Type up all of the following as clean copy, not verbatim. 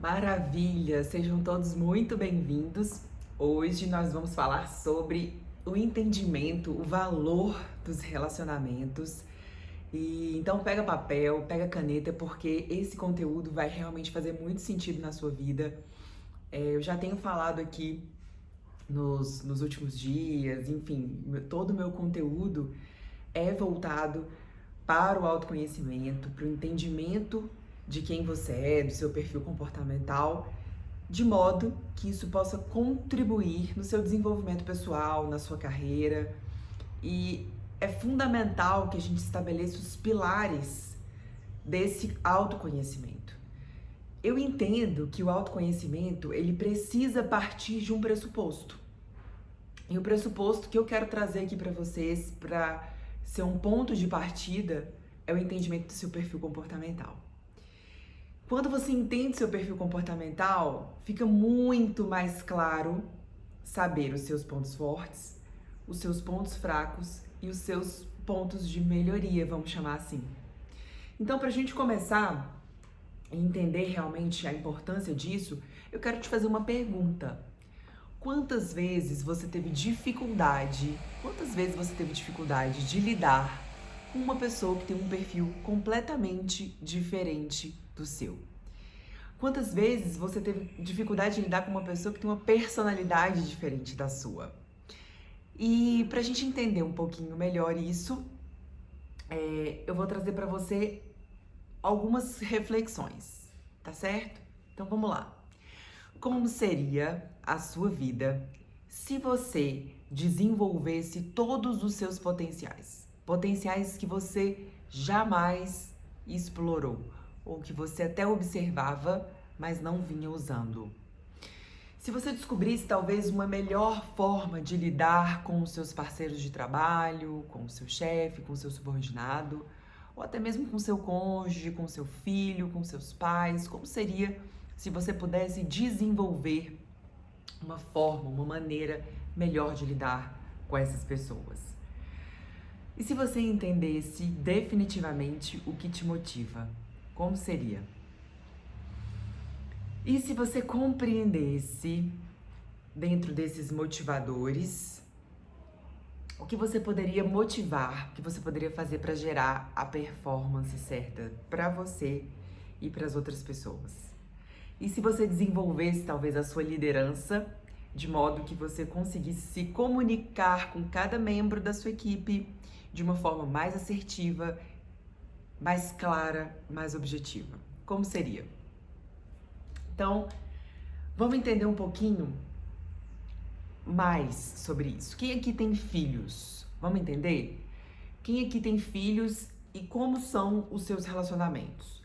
Maravilha! Sejam todos muito bem-vindos. Hoje nós vamos falar sobre o entendimento, o valor dos relacionamentos. E então pega papel, pega caneta, porque esse conteúdo vai realmente fazer muito sentido na sua vida. Eu já tenho falado aqui nos últimos dias, enfim, todo o meu conteúdo é voltado para o autoconhecimento, para o entendimento de quem você é, do seu perfil comportamental, de modo que isso possa contribuir no seu desenvolvimento pessoal, na sua carreira. E é fundamental que a gente estabeleça os pilares desse autoconhecimento. Eu entendo que o autoconhecimento, ele precisa partir de um pressuposto. E o pressuposto que eu quero trazer aqui para vocês, para ser um ponto de partida, é o entendimento do seu perfil comportamental. Quando você entende seu perfil comportamental, fica muito mais claro saber os seus pontos fortes, os seus pontos fracos e os seus pontos de melhoria, vamos chamar assim. Então, para a gente começar a entender realmente a importância disso, eu quero te fazer uma pergunta. Quantas vezes você teve dificuldade de lidar com uma pessoa que tem um perfil completamente diferente do seu? Quantas vezes você teve dificuldade de lidar com uma pessoa que tem uma personalidade diferente da sua? E pra gente entender um pouquinho melhor isso, eu vou trazer pra você algumas reflexões, tá certo? Então vamos lá. Como seria a sua vida se você desenvolvesse todos os seus potenciais? Potenciais que você jamais explorou, ou que você até observava, mas não vinha usando. Se você descobrisse talvez uma melhor forma de lidar com os seus parceiros de trabalho, com o seu chefe, com o seu subordinado, ou até mesmo com seu cônjuge, com seu filho, com seus pais, como seria se você pudesse desenvolver uma forma, uma maneira melhor de lidar com essas pessoas? E se você entendesse definitivamente o que te motiva, como seria? E se você compreendesse, dentro desses motivadores, o que você poderia motivar, o que você poderia fazer para gerar a performance certa para você e para as outras pessoas? E se você desenvolvesse talvez a sua liderança, de modo que você conseguisse se comunicar com cada membro da sua equipe de uma forma mais assertiva, mais clara, mais objetiva? Como seria? Então, vamos entender um pouquinho mais sobre isso. Quem aqui tem filhos? Vamos entender? Quem aqui tem filhos e como são os seus relacionamentos?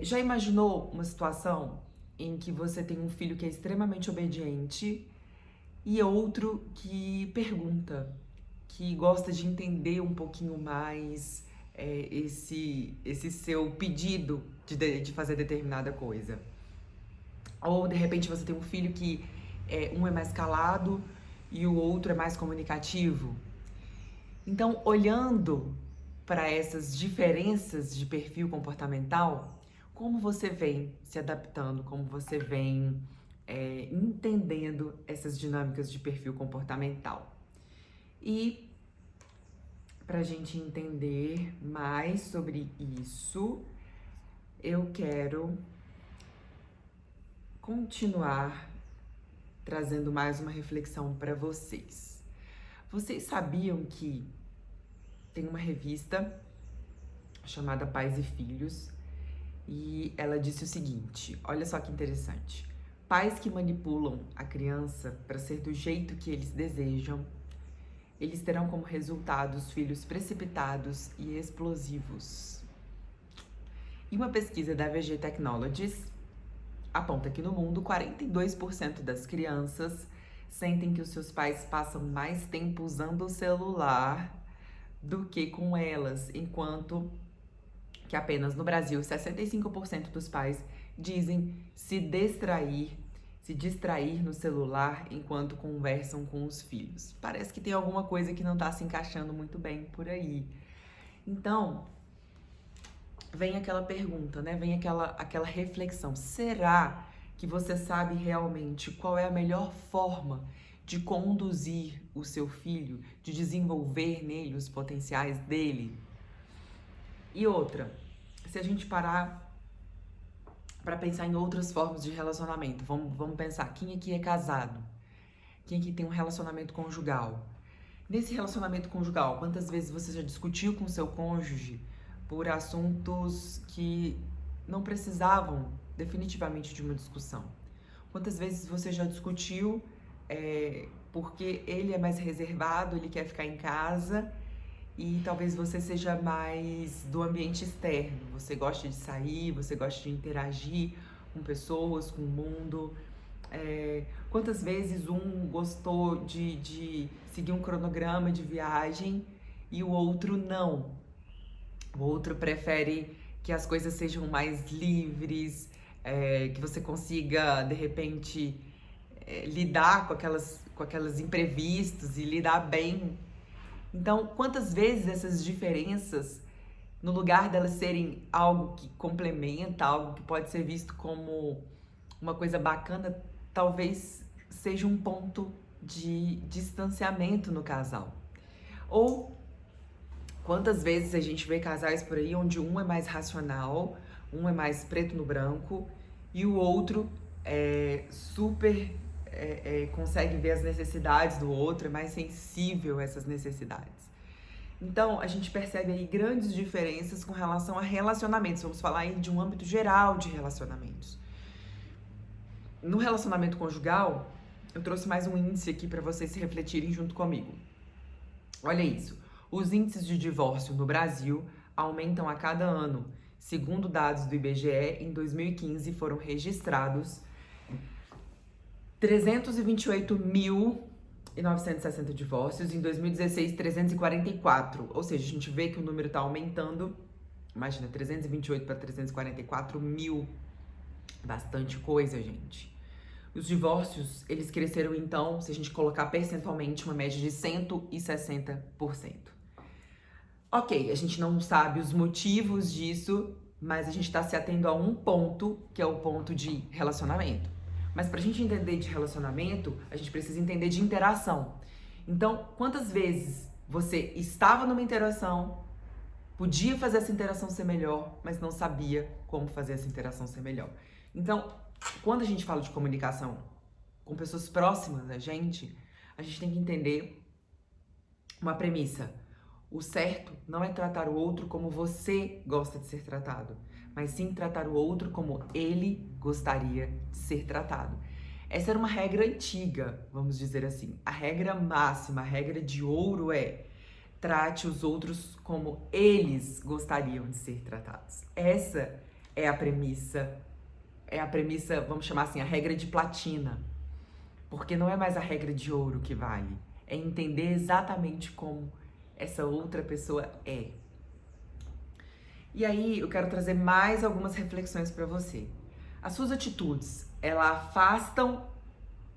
Já imaginou uma situação em que você tem um filho que é extremamente obediente e outro que pergunta, que gosta de entender um pouquinho mais esse seu pedido de fazer determinada coisa? Ou, de repente, você tem um filho que um é mais calado e o outro é mais comunicativo. Então, olhando para essas diferenças de perfil comportamental, como você vem se adaptando, como você vem entendendo essas dinâmicas de perfil comportamental? E para a gente entender mais sobre isso, eu quero continuar trazendo mais uma reflexão para vocês. Vocês sabiam que tem uma revista chamada Pais e Filhos e ela disse o seguinte: olha só que interessante. Pais que manipulam a criança para ser do jeito que eles desejam, eles terão como resultado os filhos precipitados e explosivos. E uma pesquisa da VG Technologies aponta que no mundo 42% das crianças sentem que os seus pais passam mais tempo usando o celular do que com elas, enquanto que apenas no Brasil 65% dos pais dizem se distrair no celular enquanto conversam com os filhos. Parece que tem alguma coisa que não está se encaixando muito bem por aí. Então, vem aquela pergunta, né? Vem aquela reflexão. Será que você sabe realmente qual é a melhor forma de conduzir o seu filho, de desenvolver nele os potenciais dele? E outra, se a gente parar para pensar em outras formas de relacionamento, vamos pensar, quem aqui é casado? Quem aqui tem um relacionamento conjugal? Nesse relacionamento conjugal, quantas vezes você já discutiu com seu cônjuge por assuntos que não precisavam definitivamente de uma discussão? Quantas vezes você já discutiu porque ele é mais reservado, ele quer ficar em casa e talvez você seja mais do ambiente externo, você gosta de sair, você gosta de interagir com pessoas, com o mundo. Quantas vezes um gostou de seguir um cronograma de viagem e o outro não? O outro prefere que as coisas sejam mais livres, que você consiga, de repente, lidar com aquelas imprevistos e lidar bem. Então, quantas vezes essas diferenças, no lugar delas serem algo que complementa, algo que pode ser visto como uma coisa bacana, talvez seja um ponto de distanciamento no casal. Ou quantas vezes a gente vê casais por aí onde um é mais racional, um é mais preto no branco e o outro consegue ver as necessidades do outro, é mais sensível a essas necessidades. Então, a gente percebe aí grandes diferenças com relação a relacionamentos. Vamos falar aí de um âmbito geral de relacionamentos. No relacionamento conjugal, eu trouxe mais um índice aqui para vocês se refletirem junto comigo. Olha isso. Os índices de divórcio no Brasil aumentam a cada ano. Segundo dados do IBGE, em 2015 foram registrados 328.960 divórcios, em 2016 344. Ou seja, a gente vê que o número está aumentando. Imagina, 328 para 344 mil. Bastante coisa, gente. Os divórcios, eles cresceram então, se a gente colocar percentualmente, uma média de 160%. Ok, a gente não sabe os motivos disso, mas a gente está se atendo a um ponto, que é o ponto de relacionamento. Mas pra gente entender de relacionamento, a gente precisa entender de interação. Então, quantas vezes você estava numa interação, podia fazer essa interação ser melhor, mas não sabia como fazer essa interação ser melhor? Então, quando a gente fala de comunicação com pessoas próximas da gente, a gente tem que entender uma premissa. O certo não é tratar o outro como você gosta de ser tratado, mas sim tratar o outro como ele gostaria de ser tratado. Essa era uma regra antiga, vamos dizer assim. A regra máxima, a regra de ouro é: trate os outros como eles gostariam de ser tratados. Essa é a premissa, vamos chamar assim, a regra de platina. Porque não é mais a regra de ouro que vale, é entender exatamente como essa outra pessoa é. E aí, eu quero trazer mais algumas reflexões para você. As suas atitudes, elas afastam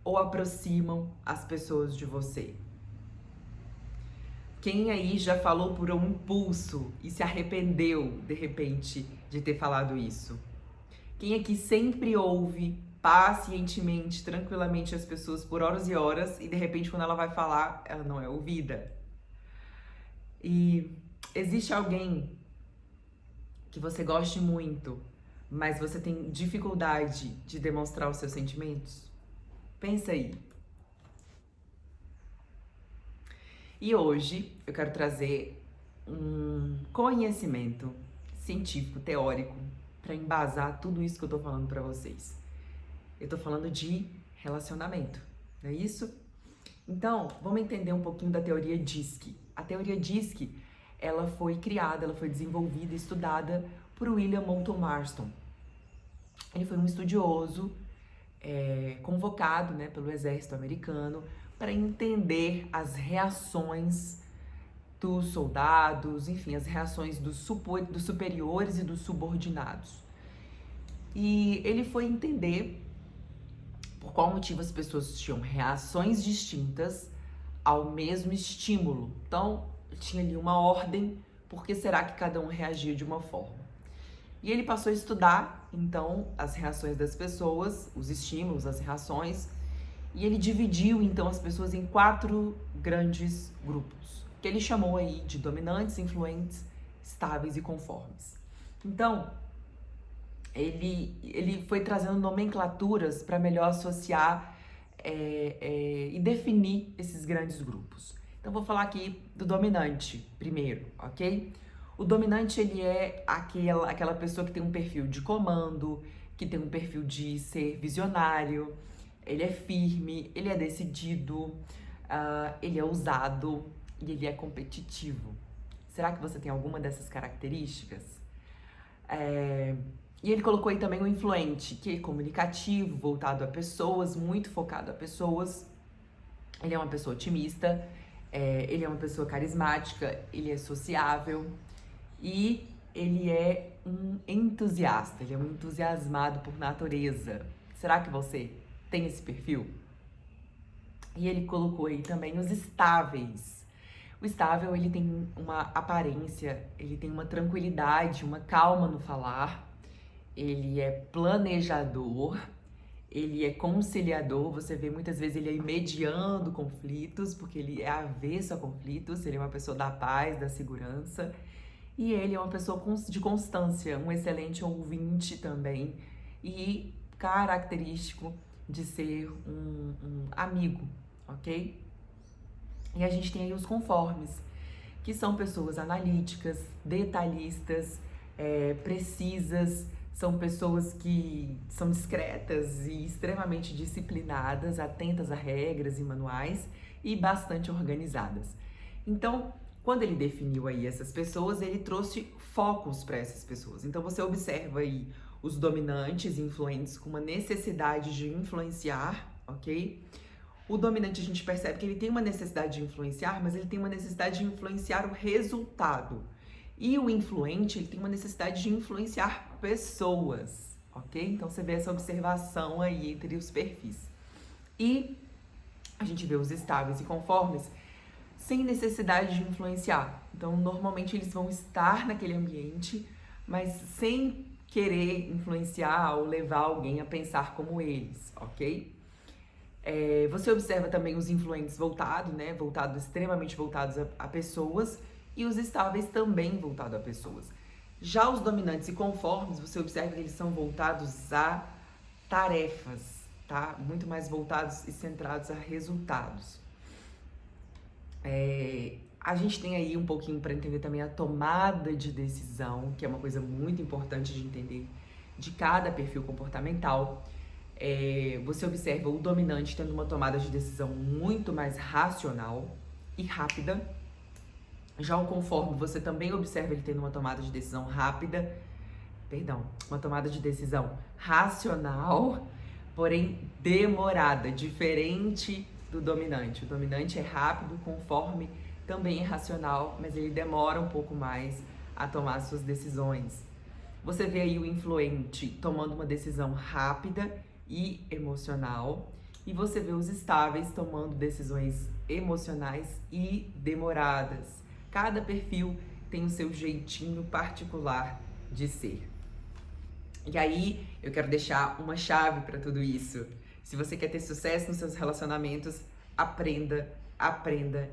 ou aproximam as pessoas de você? Quem aí já falou por um impulso e se arrependeu, de repente, de ter falado isso? Quem aqui sempre ouve pacientemente, tranquilamente as pessoas por horas e horas e, de repente, quando ela vai falar, ela não é ouvida? E existe alguém que você goste muito, mas você tem dificuldade de demonstrar os seus sentimentos? Pensa aí. E hoje eu quero trazer um conhecimento científico, teórico, para embasar tudo isso que eu tô falando para vocês. Eu tô falando de relacionamento, não é isso? Então, vamos entender um pouquinho da teoria DISC. A teoria DISC, ela foi criada, ela foi desenvolvida e estudada por William Moulton Marston. Ele foi um estudioso convocado, né, pelo exército americano para entender as reações dos soldados, enfim, as reações dos superiores e dos subordinados. E ele foi entender por qual motivo as pessoas tinham reações distintas ao mesmo estímulo. Então, tinha ali uma ordem, por que será que cada um reagia de uma forma? E ele passou a estudar, então, as reações das pessoas, os estímulos, as reações, e ele dividiu, então, as pessoas em 4 grandes grupos, que ele chamou aí de dominantes, influentes, estáveis e conformes. Então, ele foi trazendo nomenclaturas para melhor associar e definir esses grandes grupos. Então, vou falar aqui do dominante primeiro, ok? O dominante, ele é aquela pessoa que tem um perfil de comando, que tem um perfil de ser visionário, ele é firme, ele é decidido, ele é ousado e ele é competitivo. Será que você tem alguma dessas características? E ele colocou aí também o influente, que é comunicativo, voltado a pessoas, muito focado a pessoas. Ele é uma pessoa otimista, ele é uma pessoa carismática, ele é sociável e ele é um entusiasta, ele é um entusiasmado por natureza. Será que você tem esse perfil? E ele colocou aí também os estáveis. O estável, ele tem uma aparência, ele tem uma tranquilidade, uma calma no falar, ele é planejador, ele é conciliador, você vê muitas vezes ele aí mediando conflitos, porque ele é avesso a conflitos, ele é uma pessoa da paz, da segurança, e ele é uma pessoa de constância, um excelente ouvinte também, e característico de ser um amigo, ok? E a gente tem aí os conformes, que são pessoas analíticas, detalhistas, precisas, são pessoas que são discretas e extremamente disciplinadas, atentas a regras e manuais e bastante organizadas. Então, quando ele definiu aí essas pessoas, ele trouxe focos para essas pessoas. Então, você observa aí os dominantes, influentes, com uma necessidade de influenciar, ok? O dominante, a gente percebe que ele tem uma necessidade de influenciar, mas ele tem uma necessidade de influenciar o resultado. E o influente, ele tem uma necessidade de influenciar pessoas, ok? Então, você vê essa observação aí entre os perfis. E a gente vê os estáveis e conformes sem necessidade de influenciar. Então, normalmente, eles vão estar naquele ambiente, mas sem querer influenciar ou levar alguém a pensar como eles, ok? Você observa também os influentes voltados, né? Extremamente voltados a pessoas, e os estáveis também voltados a pessoas. Já os dominantes e conformes, você observa que eles são voltados a tarefas, tá? Muito mais voltados e centrados a resultados. A gente tem aí um pouquinho para entender também a tomada de decisão, que é uma coisa muito importante de entender de cada perfil comportamental. Você observa o dominante tendo uma tomada de decisão muito mais racional e rápida. Já o conforme, você também observa ele tendo uma tomada de decisão uma tomada de decisão racional, porém demorada, diferente do dominante. O dominante é rápido, o conforme também é racional, mas ele demora um pouco mais a tomar suas decisões. Você vê aí o influente tomando uma decisão rápida e emocional, e você vê os estáveis tomando decisões emocionais e demoradas. Cada perfil tem o seu jeitinho particular de ser. E aí, eu quero deixar uma chave para tudo isso. Se você quer ter sucesso nos seus relacionamentos, aprenda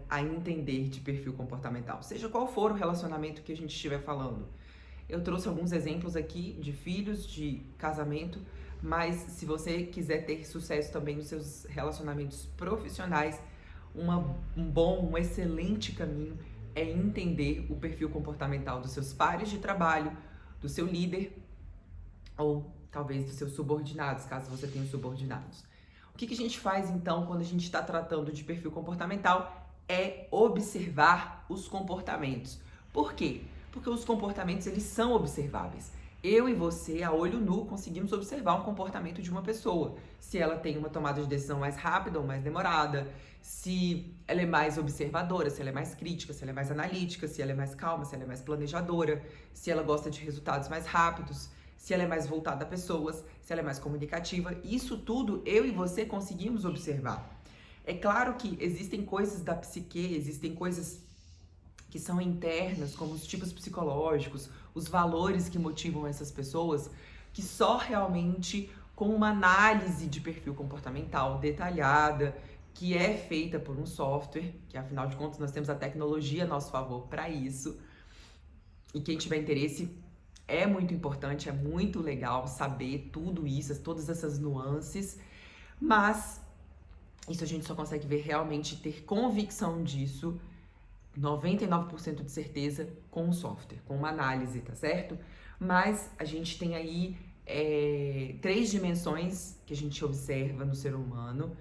a entender de perfil comportamental. Seja qual for o relacionamento que a gente estiver falando. Eu trouxe alguns exemplos aqui de filhos, de casamento, mas se você quiser ter sucesso também nos seus relacionamentos profissionais, um excelente caminho é entender o perfil comportamental dos seus pares de trabalho, do seu líder ou talvez dos seus subordinados, caso você tenha subordinados. O que a gente faz então quando a gente está tratando de perfil comportamental? É observar os comportamentos. Por quê? Porque os comportamentos, eles são observáveis. Eu e você, a olho nu, conseguimos observar um comportamento de uma pessoa. Se ela tem uma tomada de decisão mais rápida ou mais demorada, se ela é mais observadora, se ela é mais crítica, se ela é mais analítica, se ela é mais calma, se ela é mais planejadora, se ela gosta de resultados mais rápidos, se ela é mais voltada a pessoas, se ela é mais comunicativa. Isso tudo eu e você conseguimos observar. É claro que existem coisas da psique, existem coisas que são internas, como os tipos psicológicos, os valores que motivam essas pessoas, que só realmente com uma análise de perfil comportamental detalhada, que é feita por um software, que afinal de contas nós temos a tecnologia a nosso favor para isso. E quem tiver interesse, é muito importante, é muito legal saber tudo isso, todas essas nuances, mas isso a gente só consegue ver realmente, ter convicção disso, 99% de certeza, com o software, com uma análise, tá certo? Mas a gente tem aí 3 dimensões que a gente observa no ser humano,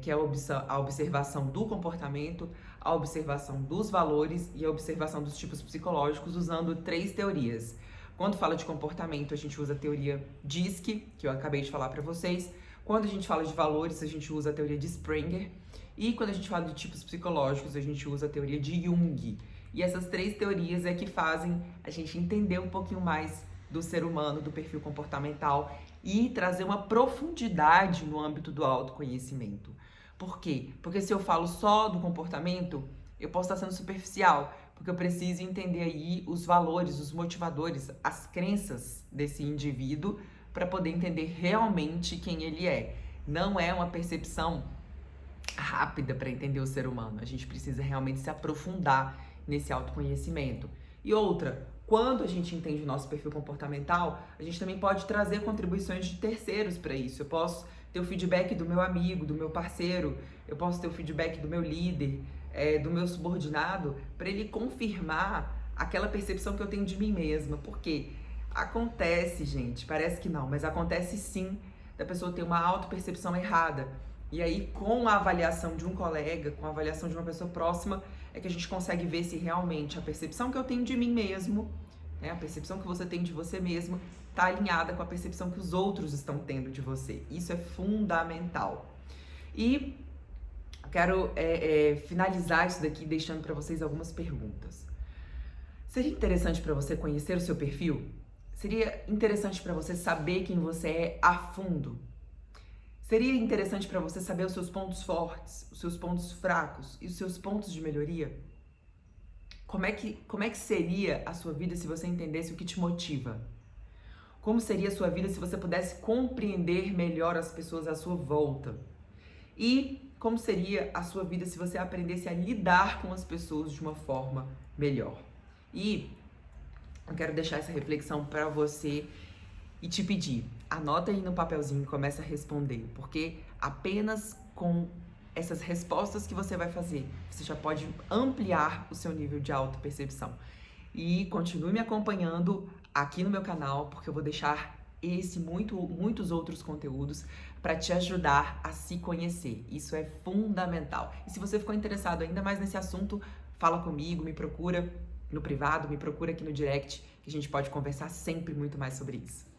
que é a observação do comportamento, a observação dos valores e a observação dos tipos psicológicos, usando 3 teorias. Quando fala de comportamento, a gente usa a teoria DISC, que eu acabei de falar para vocês. Quando a gente fala de valores, a gente usa a teoria de Springer. E quando a gente fala de tipos psicológicos, a gente usa a teoria de Jung. E essas 3 teorias é que fazem a gente entender um pouquinho mais do ser humano, do perfil comportamental e trazer uma profundidade no âmbito do autoconhecimento. Por quê? Porque se eu falo só do comportamento, eu posso estar sendo superficial, porque eu preciso entender aí os valores, os motivadores, as crenças desse indivíduo para poder entender realmente quem ele é. Não é uma percepção rápida para entender o ser humano. A gente precisa realmente se aprofundar nesse autoconhecimento. E outra, quando a gente entende o nosso perfil comportamental, a gente também pode trazer contribuições de terceiros para isso. Eu posso ter o feedback do meu amigo, do meu parceiro, eu posso ter o feedback do meu líder, do meu subordinado, para ele confirmar aquela percepção que eu tenho de mim mesma. Porque acontece, gente, parece que não, mas acontece sim da pessoa ter uma autopercepção errada. E aí, com a avaliação de um colega, com a avaliação de uma pessoa próxima, é que a gente consegue ver se realmente a percepção que eu tenho de mim mesmo, né, a percepção que você tem de você mesmo, está alinhada com a percepção que os outros estão tendo de você. Isso é fundamental. E quero finalizar isso daqui deixando para vocês algumas perguntas. Seria interessante para você conhecer o seu perfil? Seria interessante para você saber quem você é a fundo? Seria interessante para você saber os seus pontos fortes, os seus pontos fracos e os seus pontos de melhoria? Como é que seria a sua vida se você entendesse o que te motiva? Como seria a sua vida se você pudesse compreender melhor as pessoas à sua volta? E como seria a sua vida se você aprendesse a lidar com as pessoas de uma forma melhor? E eu quero deixar essa reflexão para você e te pedir, anota aí no papelzinho e começa a responder, porque apenas com essas respostas que você vai fazer, você já pode ampliar o seu nível de autopercepção. E continue me acompanhando aqui no meu canal, porque eu vou deixar muitos outros conteúdos para te ajudar a se conhecer. Isso é fundamental. E se você ficou interessado ainda mais nesse assunto, fala comigo, me procura no privado, me procura aqui no direct, que a gente pode conversar sempre muito mais sobre isso.